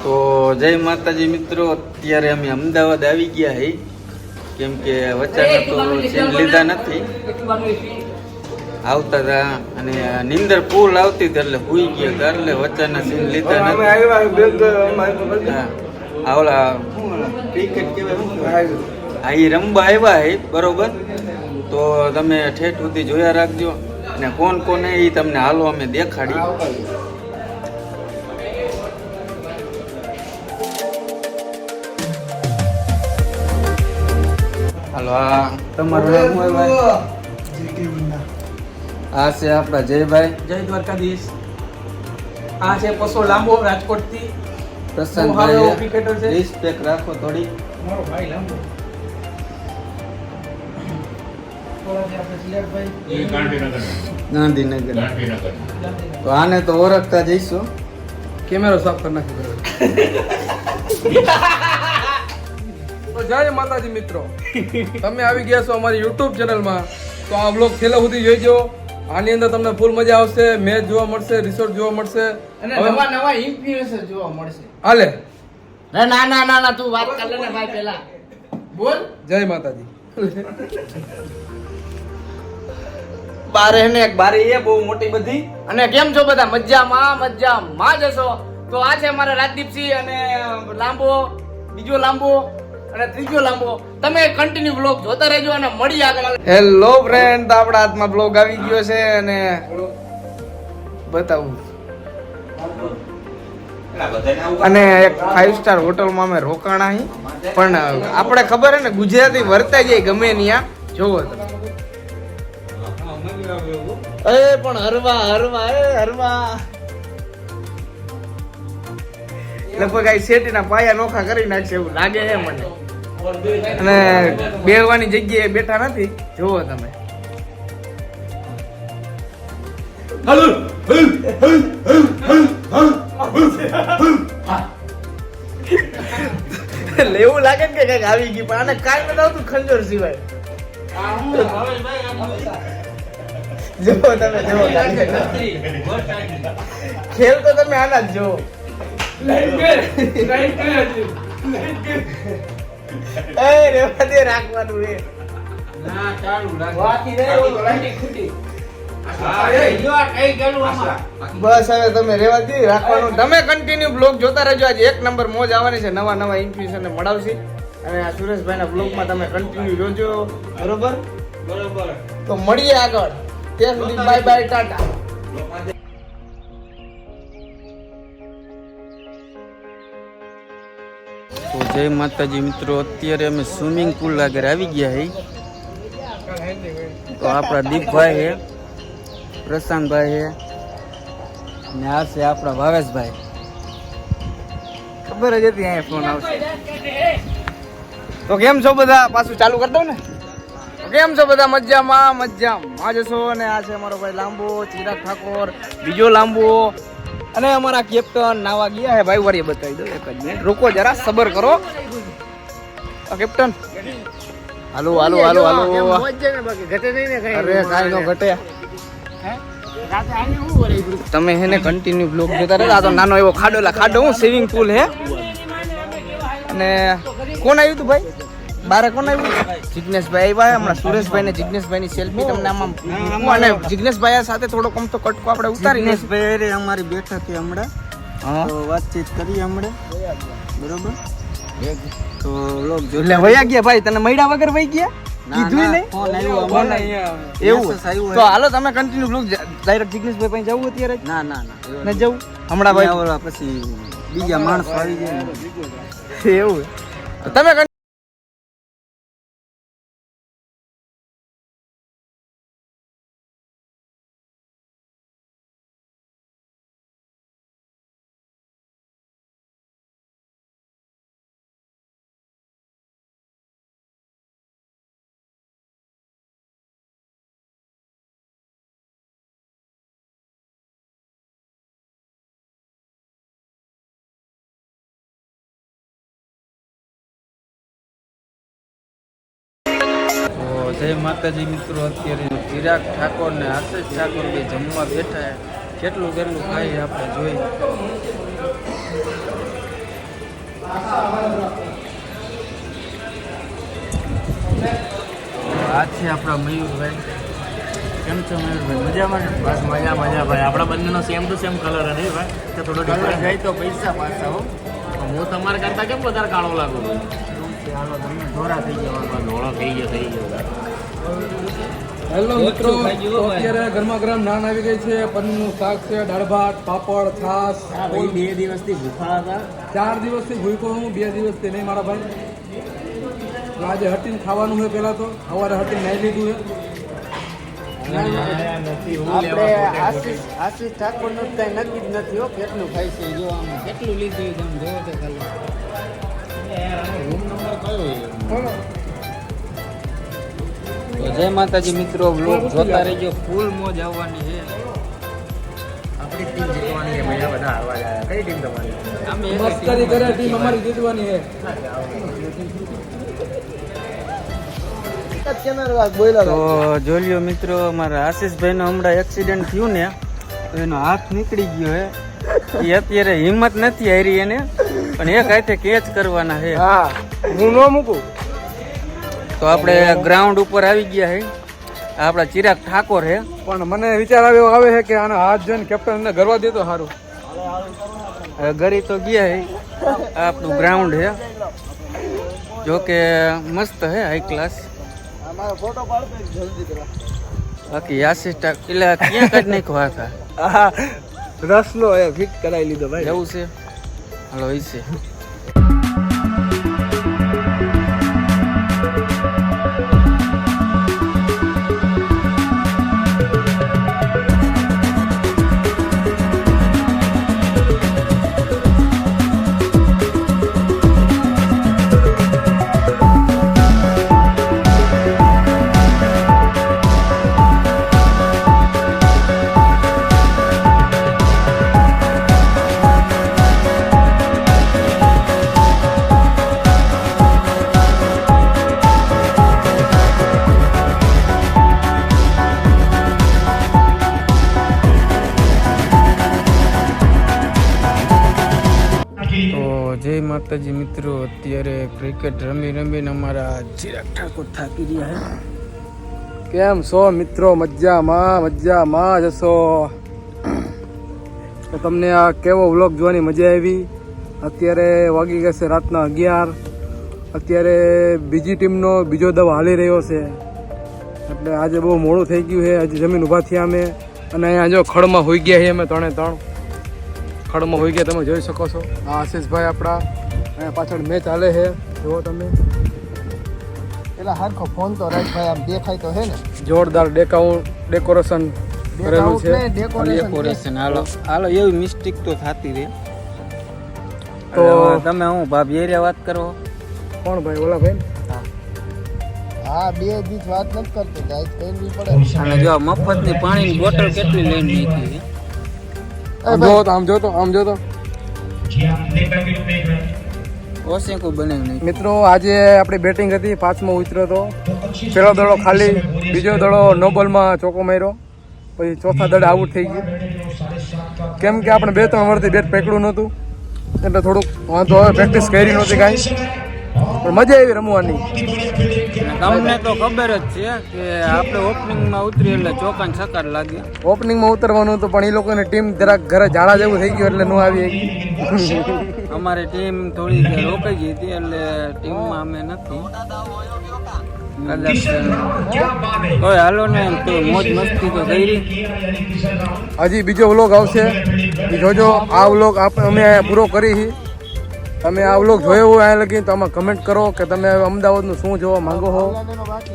તો જય માતાજી મિત્રો, અત્યારે અમે અમદાવાદ આવી ગયા હઈ, કેમ કે વચ્ચે તો સીન લીધા નથી, આવતા હતા અને નીંદર ફૂલ આવતી હતી એટલે હુઈ ગયા હતા, એટલે વચ્ચેના સીન લીધા નથી. આવલા ક્રિકેટ કેવાય અહીં રમવા આવ્યા હે, બરોબર. તો તમે ઠેઠ સુધી જોયા રાખજો અને કોણ કોણ એ તમને હાલો અમે દેખાડી. હાલો, આ તમારું નામ હોય ભાઈ? આ છે આપણા જયભાઈ. જય દ્વારકાધીશ. આ છે પસો લાંબો રાજકોટથી પ્રશાંતભાઈ. ક્રિકેટર છે. રિસ્પેક્ટ રાખો થોડી. મારો ભાઈ લાંબો. ગાંધીનગર. તો આને તો ઓળખતા જઈશું. કેમેરો સાફ કરી નાખી. તો જય માતાજી મિત્રો, તમે આવી ગયા છો અમારી YouTube ચેનલમાં. તો આ બ્લોગ છેલ્લે સુધી જોઈજો. આની અંદર તમને ફૂલ મજા આવશે, મેચ જોવા મળશે, રિસોર્ટ જોવા મળશે અને નવા નવા ઇન્ફ્લુએન્સર જોવા મળશે. હાલે ના ના ના ના તું વાત કર લે ને ભાઈ, પહેલા બોલ જય માતાજી. બારે ને એક બારી એ બહુ મોટી બધી. અને કેમ છો બધા? મજામાં જશો. તો આ છે અમારા રાજદીપસિંહ અને લાંબો, બીજો લાંબો અને ત્રીજો લાંબો. તમે કન્ટિન્યુ બ્લોગ જોતા રહેજો અને મળી આગળ. હેલો ફ્રેન્ડ, આપણા હાથમાં બ્લોગ આવી ગયો છે અને બતાવું. અને એક 5 સ્ટાર હોટલમાં અમે રોકાણા અહીં, પણ આપણે ખબર હે ને ગુજરાતી વર્તા જાય ગમે ત્યાં જોવો તમે. પણ હરવા લગભગ આ શેટીના પાયા નોખા કરી નાખશે એવું લાગે છે મને. અને બેહવાની જગ્યાએ બેઠા નથી, જોવો તમે. એટલે એવું લાગે ને કે કઈક આવી ગઈ, પણ આને કાંઈ નથી આવતું ખંજર સિવાય. જોવો તમે, જોવો ખેલ તો તમે આના જ જોવો. રેવા દે, રાખવાનું એ બસ હવે તમે રેવા દે, રાખવાનું. તમે કન્ટિન્યુ બ્લોગ જોતા રહેજો. આજે એક નંબર મોજ આવવાની છે, નવા નવા ઇન્ફ્લુએન્સરને મળાવશે. અને આ સુરેશભાઈના બ્લોગમાં તમે કન્ટિન્યુ જોજો, બરોબર? તો મળીએ આગળ. ત્યાં સુધી બાય બાય, ટાટા. તો જય માતાજી મિત્રો, અત્યારે અમે સ્વિમિંગ પુલ આગળ આવી ગયા હઈ. તો આપણા દીપભાઈ છે, પ્રશાંતભાઈ છે ને આ છે આપણા ભાવેશભાઈ. ખબર જ હતી અહીંયા ફોન આવશે. તો કેમ છો બધા? પાછું ચાલુ કરી દઉં ને. કેમ છો બધા? મજામાં જશો. અને આ છે અમારો ભાઈ લાંબો, ચિરાગ ઠાકોર, બીજો લાંબો. અને અમારા કેપ્ટન નાવા ગયા હે ભાઈ. વાળી બતાવી દો, એક જ મિનિટ રોકો જરા, સબર કરો. કેપ્ટન હાલો. અરે કાઈ નો ઘટે. તમે હેને કન્ટિન્યુ બ્લોગ જોતા રહેતા. તો નાનો એવો ખાડો હું સ્વિમિંગ પુલ હે. અને કોણ આવ્યું તું ભાઈ? બારે કોણ આવ્યું? જિગ્નેશભાઈ આવ્યા હમણાં. સુરેશભાઈ ને જિગ્નેશભાઈ ની સેલ્ફી તમને આમાં. અને જિગ્નેશભાઈ સાથે થોડો કમ તો કટકો આપણે ઉતારી. જિગ્નેશભાઈ અમારી બેઠક છે હમણાં, તો વાતચીત કરી હમણાં, બરોબર. તો લોક જો એટલે વયા ગયા ભાઈ. તને મળ્યા વગર વહી ગયા? કીધું નહીં. એવું તો હાલો તમે કન્ટિન્યુ બ્લોગ. ડાયરેક્ટ જિગ્નેશભાઈ પાસે જવું અત્યારે? ના ન જવું હમણાં ભાઈ, પછી બીજા માણસો આવી જાય. એવું તમે જય માતાજી મિત્રો, અત્યારે ચિરાગ ઠાકોર ને આશીષ ઠાકોર બે જમવા બેઠા. કેટલું ખાઈએ આપણે જોઈ. આ છે આપણા મયુરભાઈ. કેમ છો મયુરભાઈ? મજામાં ને? બસ મજા ભાઈ. આપણા બંનેનો સેમ ટુ સેમ કલર નહીં ભાઈ, તો થોડો કલર ડિફરન્સ જાય તો પૈસા પાછા હો. હું તમારા કરતા કેમ વધારે કાળો લાગુ છું? હાલો તમે ધોરા થઈ જવા. ધોળો થઈ ગયો હેલો મિત્રો, તો અત્યારે ગરમા ગરમ નાન આવી ગઈ છે, પનીરનું શાક છે, દાળ ભાત, પાપડ, છાશ. હા ભાઈ, 2 દિવસથી ભૂખા હતા. 4 દિવસથી ભૂખ્યો હું, 2 દિવસથી નહીં મારા ભાઈ. તો આજે હટીને ખાવાનું છે. પહેલા તો સવારે હટીને નાઈ લીધું છે. આપણે આશીષ ઠાકોરનું કઈ નક્કી જ નથી હો, કેટલું ખાય છે જો આમ કેટલું લીધું તમે જોવો તો ખાલી. રૂમ નંબર કયો? તો જય માતાજી મિત્રો, બ્લોગ જોતા રહેજો, ફૂલ મોજ આવવાની છે. આપણી ટીમ જીતવાની છે ભાઈ, આ બધા હારવા જાય. કઈ ટીમ તમારી? અમે એક જ મસ્કરી કરે, ટીમ અમારી જીતવાની છે. તો જોઈ લ્યો મિત્રો, અમારા આશીષભાઈનો હમણાં એક્સિડન્ટ થયું ને, તો એનો હાથ નીકળી ગયો હે. એ અત્યારે હિંમત નથી હારી એને, પણ એક હાથે કેચ કરવાના છે. હા, હું ન મૂકું. તો આપણે ગ્રાઉન્ડ ઉપર આવી ગયા છે. આપણા ચિરાગ ઠાકોર છે. પણ મને વિચાર આવ્યો આવે છે કે આના હાથ જોઈને કેપ્ટનને ગરવા દે તો સારું. હવે ગરી તો ગયા છે. આ આપણું ગ્રાઉન્ડ છે, જો કે મસ્ત છે, હાઈ ક્લાસ. બાકી આશીષ એટલે ક્યાં કાઢ નાખ્યો હતા? હા, રસનો એ ફિટ કરાવી લીધો ભાઈ. જવું છે, હાલો એ છે. જય માતાજી મિત્રો, અત્યારે ક્રિકેટ રમીને અમારા ચિરાગ ઠાકોર થાકી રહ્યા છે. કેમ છો મિત્રો? મજામાં જશો. તો તમને આ કેવો વ્લોગ જોવાની મજા આવી? અત્યારે વાગી ગયા છે રાતના 11. અત્યારે બીજી ટીમનો બીજો દવ હાલી રહ્યો છે, એટલે આજે બહુ મોડું થઈ ગયું છે. આજે જમીન ઊભા થયા અમે, અને અહીંયા જો ખડમાં હોઈ ગયા છીએ અમે 3-3 ખડમાં હોઈ ગયા. તમે જોઈ શકો છો. આ આશીષભાઈ આપણા, અહીંયા પાછળ મેચ હાલે છે, જુઓ તમે. પેલા હરખો ફોન તો રાખ ભાઈ, આમ દેખાય તો હે ને. જોરદાર ડેકોરેશન કરેલું છે. ડેકોરેશન હાલો એવી મિસ્ટેક તો થતી રહે. તો તો તમે હું ભાભી એરિયા વાત કરો. કોણ ભાઈ? ઓલા ભાઈ. હા, 2 દિવસ વાત નથી કરતો, ગાઈસ કરવી પડે. અને જો મફતની પાણીની બોટલ કેટલી લઈને નીકળી. આમ જો તો ઓશેકો બનાવી નાખી. મિત્રો, આજે આપણી બેટિંગ હતી. 5મો ઉતર્યો તો. પહેલો દડો ખાલી, બીજો દડો નો બોલમાં ચોકો માર્યો, પછી ચોથા દડે આઉટ થઈ ગયું. કેમ કે આપણે 2-3 વર્ષથી બેટ પકડ્યું નહોતું, એટલે થોડુંક વાંધો આવે. પ્રેક્ટિસ કરી નહોતી કાંઈ, પણ મજા આવી રમવાની. તમને તો ખબર જ છે કે આપણે ઓપનિંગમાં ઉતરી એટલે ચોકાન છકાર લાગે. ઓપનિંગમાં ઉતરવાનું હતું, પણ એ લોકોની ટીમ જરાક ઘરે ઝાડા જેવું થઈ ગયું, એટલે ન આવી. અમારી ટીમ થોડી રોકાઈ ગઈ હતી, એટલે ટીમમાં અમે નથી. કદાચ કોઈ હાલો ને એમ તો મોજ મસ્તી તો થઈ રહી. હજી બીજો વ્લોગ આવશે, એ જોજો. આ વ્લોગ અમે પૂરો કરી. તમે આ વ્લોગ જોયો હોય અહીંયા લગી તો આમાં કમેન્ટ કરો કે તમે અમદાવાદનું શું જોવા માંગો છો.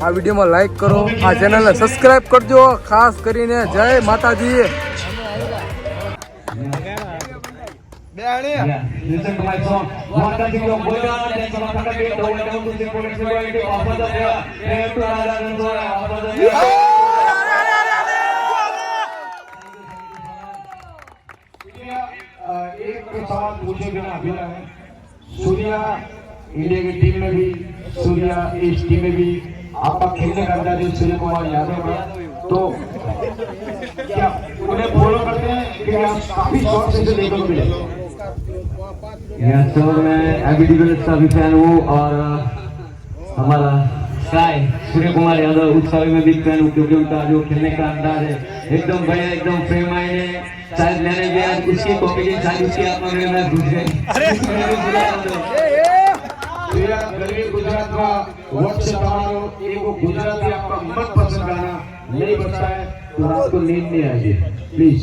આ વિડીયોમાં લાઈક કરો, આ ચેનલને સબસ્ક્રાઈબ કરજો ખાસ કરીને. જય માતાજી. Listen to my song. One country of Buddha, then some country of Buddha, one to simple and simple, to offer the prayer. Prayer to Allah and Surah, offer the prayer. एक सवाल पूछे बिना अभी सूर्या इंडिया की team में भी, सूर्या इस team में भी आपका खेलने का अंदाज सूर्य कुमार यादव है, तो क्या उन्हें फॉलो करते हैं कि आप काफी शौक से देखने को मिले? यहाँ तो मैं एबी डिविलियर्स का भी फैन हूँ और हमारा स्काई सूर्य कुमार यादव उस साल में भी फैन हूँ क्योंकि उनका जो खेलने का अंदाज है एकदम बढ़िया एकदम फ्रेम माइंड है। शायद मैंने भी आज उसकी कॉमेडी शायद उसकी आत्मा में मैं घुस गई। गरीब गुजरात का वक्त તમારો એવો ગુજરાતી આપકા મનપસંદ ગાना नहीं बजता है तो रात को नींद नहीं आएगी प्लीज।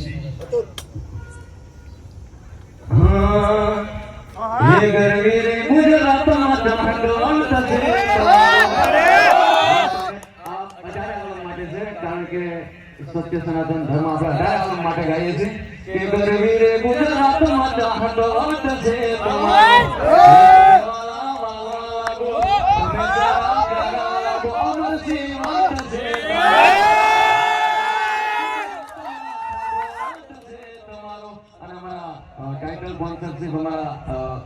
ये गर्मी रे गुजरात माता ઢોલ થશે आप અઢારે આલમ માટે છે કારણ કે સત્ય સનાતન ધર્મ આપણે અઢારે આલમ માટે ગાઈએ છીએ કે ગરવી રે ગુજરાત માતા ઢોલ થશે टाइटल स्पॉन्सरशिप हमारा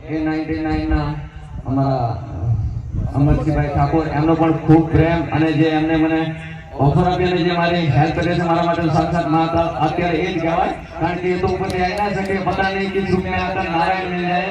A99 ना हमारा અમરસિંહભાઈ ઠાકોર એમનો પણ ખૂબ પ્રેમ અને જે એમને મને ઓફર આપી અને જે મારી હેલ્પ કરે છે મારા માટે સાક્ષાત મહાકાલ અત્યારે એ જ કહેવાય કારણ કે એ તો ઉપરથી આવી ના શકે પતા નહીં કિસ રૂપ में आकर नारायण मिल जाए।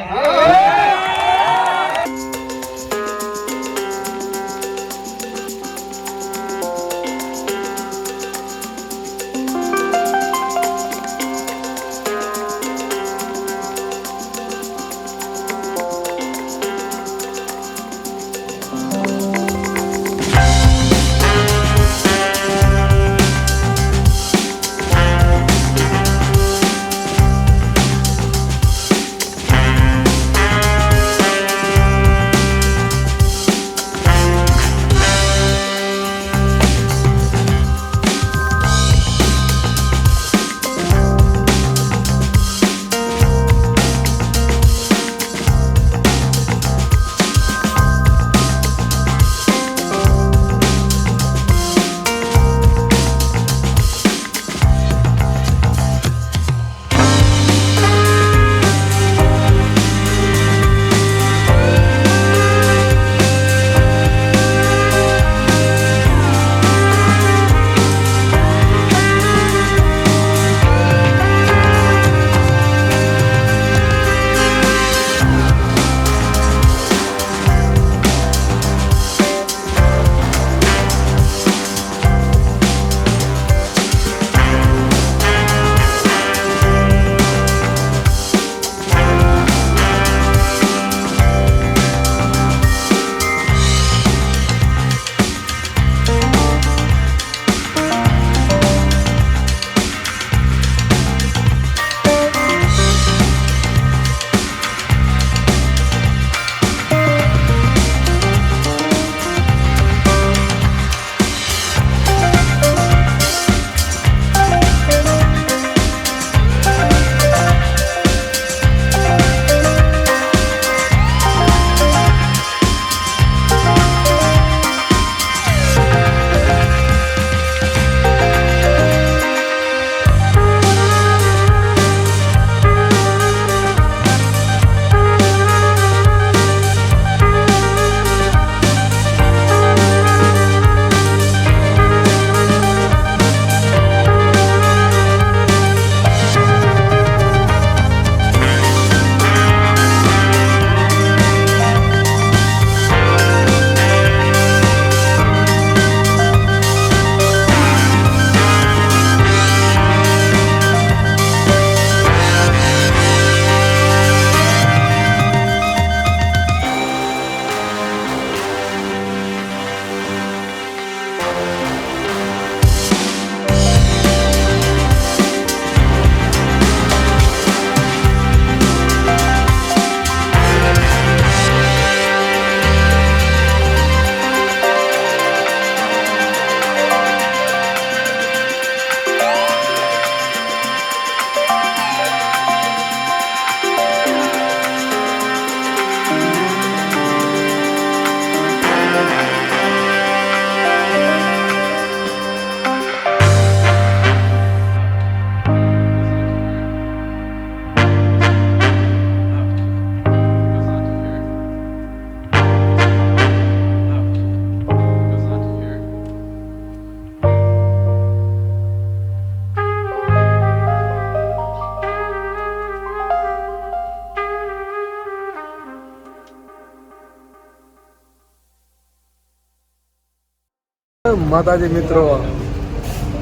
માતાજી મિત્રો.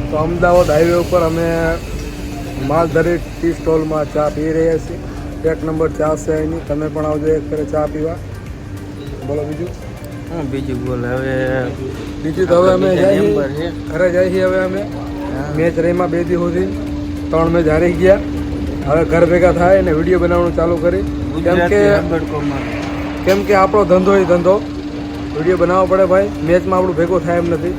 તો અમદાવાદ હાઈવે ઉપર અમે માલધારી ટી સ્ટોલમાં ચા પી રહ્યા છીએ. 1 નંબર ચા છે એની. તમે પણ આવજો એક ફેરે ચા પીવા. બોલો બીજું હું બીજું બોલે હવે બીજું તો હવે અમે મેમ્બર જઈએ છે. ઘરે જઈએ છીએ. હવે અમે મેચ રહીમાં 2 દી સુધી 3 મેચ હારી ગયા. હવે ઘર ભેગા થાય અને વિડીયો બનાવવાનું ચાલુ કરી. કેમ કે આપણો ધંધો એ ધંધો વિડીયો બનાવવો પડે ભાઈ. મેચમાં આપણું ભેગું થાય એમ નથી.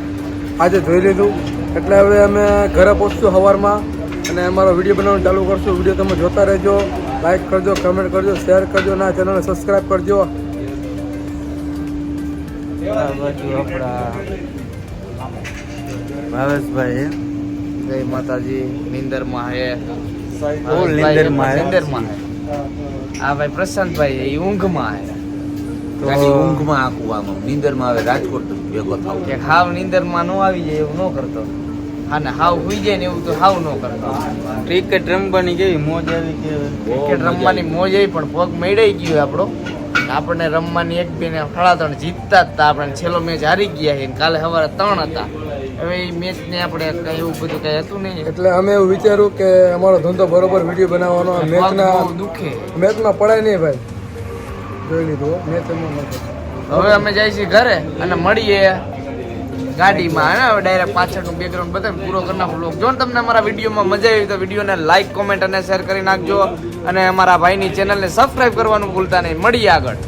આજે જોઈ લીધું એટલે હવે અમે ઘરે પહોંચશું સવારમાં અને અમારો વિડીયો બનાવવાનું ચાલુ કરશું. વિડીયો તમે જોતા રહેજો, લાઈક કરજો, કમેન્ટ કરજો, શેર કરજો અને આ ચેનલને સબસ્ક્રાઈબ કરજો. આ બાજુ આપણા ભાવેશભાઈ જય માતાજી. નીંદરમાં હે ફૂલ નીંદરમાં હે. નીંદરમાં હે. આ ભાઈ પ્રશાંતભાઈ એ ઊંઘમાં હે. ખાલી ઊંઘમાં આખું આમ નીંદરમાં આવે રાજકોટ ભેગો થાવ. કે હાવ નીંદરમાં ન આવી જાય એવું ન કરતો. હા ને હાવ હુઈ જાય ને એવું તો હાવ ન કરતો. ક્રિકેટ રમવાની કેવી મોજ આવી કે ક્રિકેટ રમવાની મોજ આવી પણ પગ મેળાઈ ગયો આપણો. આપણને રમવાની 1-2 ને 3.5 જીતતા જ હતા. આપણે છેલ્લો મેચ હારી ગયા છે. કાલે સવારે 3 હતા. હવે એ મેચને આપણે કઈ એવું બધું કઈ હતું નહીં. એટલે અમે એવું વિચાર્યું કે અમારો ધંધો બરોબર વિડીયો બનાવવાનો. પગ મેચના બહુ દુખે. મેચમાં પડાય નહીં ભાઈ. જોઈ લીધું મેચમાં નથી. હવે અમે જઈએ છીએ ઘરે અને મળીએ ગાડીમાં. હે હવે ડાયરેક્ટ પાછળનું બેકગ્રાઉન્ડ બતાવી પૂરો કરી નાખું બ્લોગ. જો તમને અમારા વિડીયોમાં મજા આવી તો વિડીયોને લાઈક, કોમેન્ટ અને શેર કરી નાખજો અને અમારા ભાઈની ચેનલને સબસ્ક્રાઈબ કરવાનું ભૂલતા નહીં. મળીએ આગળ.